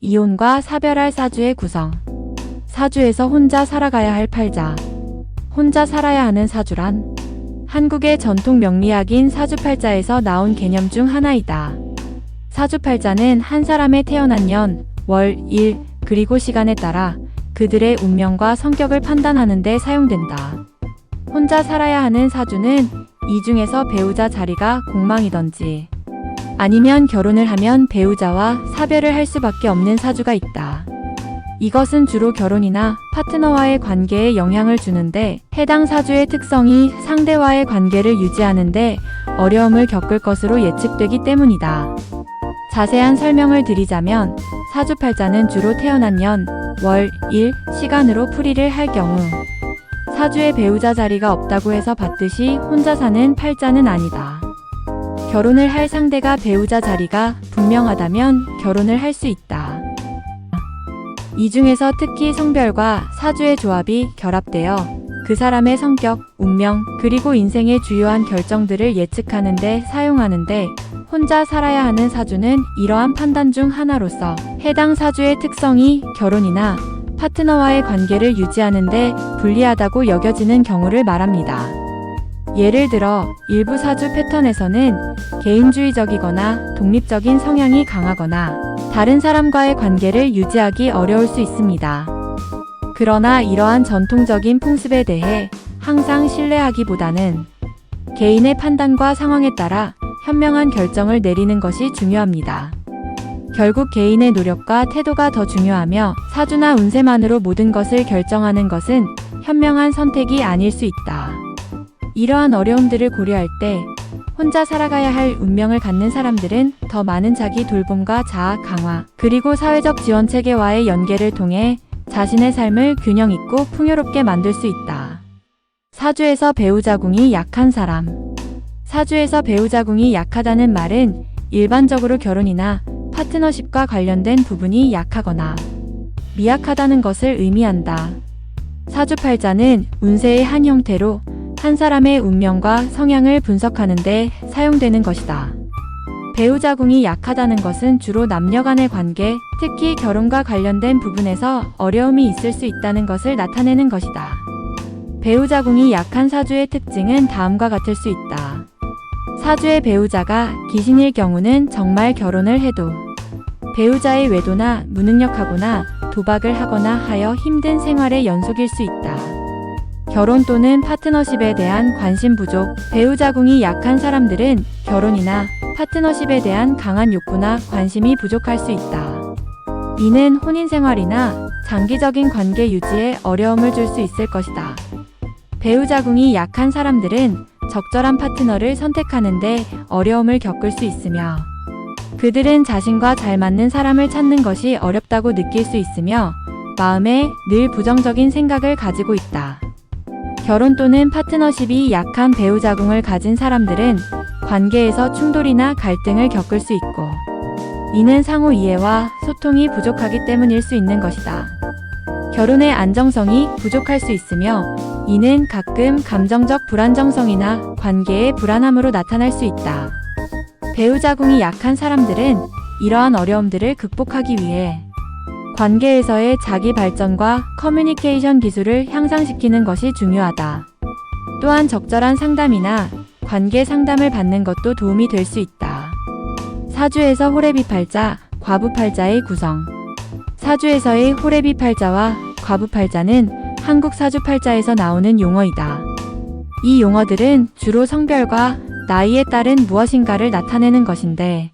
이혼과 사별할 사주의 구성. 사주에서 혼자 살아가야 할 팔자. 혼자 살아야 하는 사주란 한국의 전통 명리학인 사주팔자에서 나온 개념 중 하나이다. 사주팔자는 한 사람의 태어난 년, 월, 일, 그리고 시간에 따라 그들의 운명과 성격을 판단하는 데 사용된다. 혼자 살아야 하는 사주는 이 중에서 배우자 자리가 공망이던지 아니면 결혼을 하면 배우자와 사별을 할 수밖에 없는 사주가 있다. 이것은 주로 결혼이나 파트너와의 관계에 영향을 주는데 해당 사주의 특성이 상대와의 관계를 유지하는데 어려움을 겪을 것으로 예측되기 때문이다. 자세한 설명을 드리자면 사주팔자는 주로 태어난 년, 월, 일, 시간으로 풀이를 할 경우 사주에 배우자 자리가 없다고 해서 받듯이 혼자 사는 팔자는 아니다. 결혼을 할 상대가 배우자 자리가 분명하다면 결혼을 할 수 있다. 이 중에서 특히 성별과 사주의 조합이 결합되어 그 사람의 성격, 운명, 그리고 인생의 주요한 결정들을 예측하는 데 사용하는데 혼자 살아야 하는 사주는 이러한 판단 중 하나로서 해당 사주의 특성이 결혼이나 파트너와의 관계를 유지하는 데 불리하다고 여겨지는 경우를 말합니다. 예를 들어 일부 사주 패턴에서는 개인주의적이거나 독립적인 성향이 강하거나 다른 사람과의 관계를 유지하기 어려울 수 있습니다. 그러나 이러한 전통적인 풍습에 대해 항상 신뢰하기보다는 개인의 판단과 상황에 따라 현명한 결정을 내리는 것이 중요합니다. 결국 개인의 노력과 태도가 더 중요하며 사주나 운세만으로 모든 것을 결정하는 것은 현명한 선택이 아닐 수 있다. 이러한 어려움들을 고려할 때 혼자 살아가야 할 운명을 갖는 사람들은 더 많은 자기 돌봄과 자아 강화, 그리고 사회적 지원 체계와의 연계를 통해 자신의 삶을 균형 있고 풍요롭게 만들 수 있다. 사주에서 배우자궁이 약한 사람. 사주에서 배우자궁이 약하다는 말은 일반적으로 결혼이나 파트너십과 관련된 부분이 약하거나 미약하다는 것을 의미한다. 사주팔자는 운세의 한 형태로 한 사람의 운명과 성향을 분석하는 데 사용되는 것이다. 배우자궁이 약하다는 것은 주로 남녀 간의 관계, 특히 결혼과 관련된 부분에서 어려움이 있을 수 있다는 것을 나타내는 것이다. 배우자궁이 약한 사주의 특징은 다음과 같을 수 있다. 사주의 배우자가 귀신일 경우는 정말 결혼을 해도 배우자의 외도나 무능력하거나 도박을 하거나 하여 힘든 생활의 연속일 수 있다. 결혼 또는 파트너십에 대한 관심 부족, 배우자궁이 약한 사람들은 결혼이나 파트너십에 대한 강한 욕구나 관심이 부족할 수 있다. 이는 혼인 생활이나 장기적인 관계 유지에 어려움을 줄 수 있을 것이다. 배우자궁이 약한 사람들은 적절한 파트너를 선택하는데 어려움을 겪을 수 있으며 그들은 자신과 잘 맞는 사람을 찾는 것이 어렵다고 느낄 수 있으며 마음에 늘 부정적인 생각을 가지고 있다. 결혼 또는 파트너십이 약한 배우자궁을 가진 사람들은 관계에서 충돌이나 갈등을 겪을 수 있고 이는 상호 이해와 소통이 부족하기 때문일 수 있는 것이다. 결혼의 안정성이 부족할 수 있으며 이는 가끔 감정적 불안정성이나 관계의 불안함으로 나타날 수 있다. 배우자궁이 약한 사람들은 이러한 어려움들을 극복하기 위해 관계에서의 자기 발전과 커뮤니케이션 기술을 향상시키는 것이 중요하다. 또한 적절한 상담이나 관계 상담을 받는 것도 도움이 될 수 있다. 사주에서 호래비팔자, 과부팔자의 구성. 사주에서의 호래비팔자와 과부팔자는 한국 사주팔자에서 나오는 용어이다. 이 용어들은 주로 성별과 나이에 따른 무엇인가를 나타내는 것인데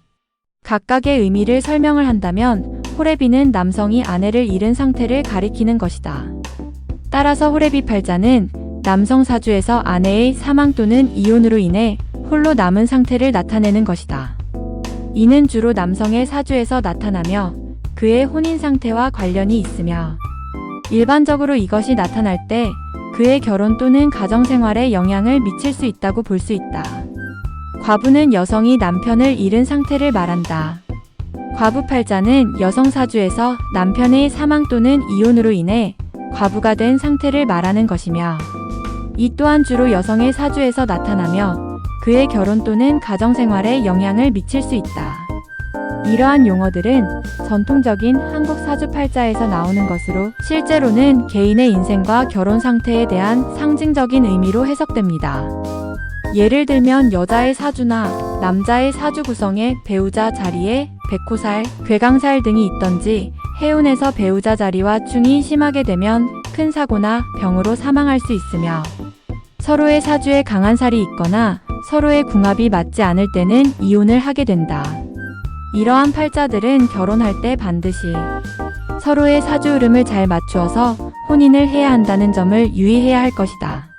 각각의 의미를 설명을 한다면 호래비는 남성이 아내를 잃은 상태를 가리키는 것이다. 따라서 호래비팔자는 남성 사주에서 아내의 사망 또는 이혼으로 인해 홀로 남은 상태를 나타내는 것이다. 이는 주로 남성의 사주에서 나타나며 그의 혼인 상태와 관련이 있으며 일반적으로 이것이 나타날 때 그의 결혼 또는 가정생활에 영향을 미칠 수 있다고 볼 수 있다. 과부는 여성이 남편을 잃은 상태를 말한다. 과부팔자는 여성 사주에서 남편의 사망 또는 이혼으로 인해 과부가 된 상태를 말하는 것이며 이 또한 주로 여성의 사주에서 나타나며 그의 결혼 또는 가정생활에 영향을 미칠 수 있다. 이러한 용어들은 전통적인 한국 사주팔자에서 나오는 것으로 실제로는 개인의 인생과 결혼 상태에 대한 상징적인 의미로 해석됩니다. 예를 들면 여자의 사주나 남자의 사주 구성에 배우자 자리에 백호살, 괴강살 등이 있던지 해운에서 배우자 자리와 충이 심하게 되면 큰 사고나 병으로 사망할 수 있으며 서로의 사주에 강한 살이 있거나 서로의 궁합이 맞지 않을 때는 이혼을 하게 된다. 이러한 팔자들은 결혼할 때 반드시 서로의 사주 흐름을 잘 맞추어서 혼인을 해야 한다는 점을 유의해야 할 것이다.